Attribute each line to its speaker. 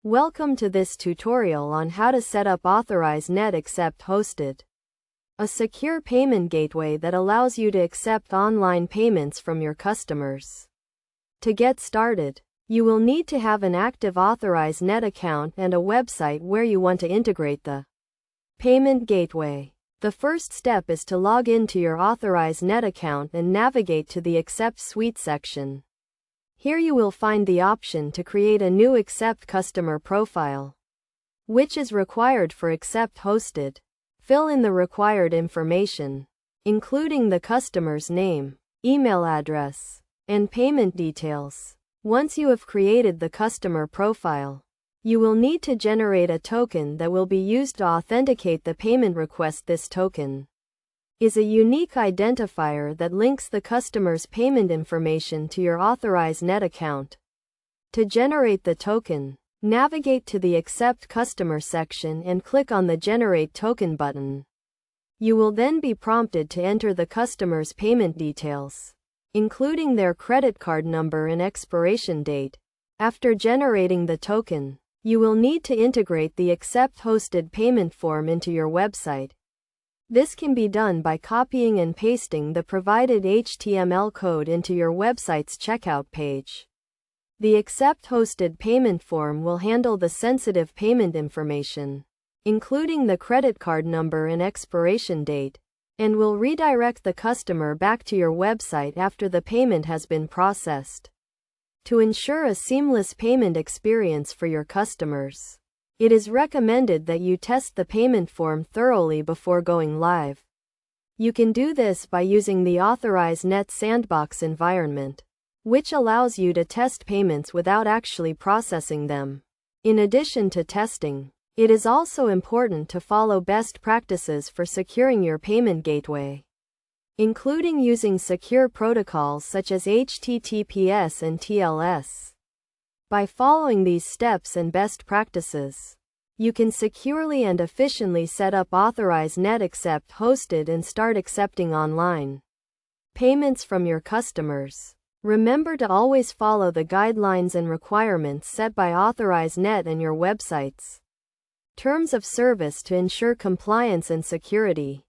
Speaker 1: Welcome to this tutorial on how to set up Authorize Net Accept Hosted, a secure payment gateway that allows you to accept online payments from your customers. To get started, you will need to have an active Authorize Net account and a website where you want to integrate the payment gateway. The first step is to log into your Authorize Net account and navigate to the Accept Suite section. Here you will find the option to create a new Accept customer profile, which is required for Accept Hosted. Fill in the required information, including the customer's name, email address, and payment details. Once you have created the customer profile, you will need to generate a token that will be used to authenticate the payment request. This token is a unique identifier that links the customer's payment information to your Authorize Net account. To generate the token, navigate to the Accept Customer section and click on the Generate Token button. You will then be prompted to enter the customer's payment details, including their credit card number and expiration date. After generating the token, you will need to integrate the Accept Hosted payment form into your website. This can be done by copying and pasting the provided HTML code into your website's checkout page. The Accept Hosted payment form will handle the sensitive payment information, including the credit card number and expiration date, and will redirect the customer back to your website after the payment has been processed. To ensure a seamless payment experience for your customers, it is recommended that you test the payment form thoroughly before going live. You can do this by using the Authorize Net Sandbox environment, which allows you to test payments without actually processing them. In addition to testing, it is also important to follow best practices for securing your payment gateway, including using secure protocols such as HTTPS and TLS. By following these steps and best practices, you can securely and efficiently set up Authorize Net Accept Hosted and start accepting online payments from your customers. Remember to always follow the guidelines and requirements set by Authorize Net and your website's terms of service to ensure compliance and security.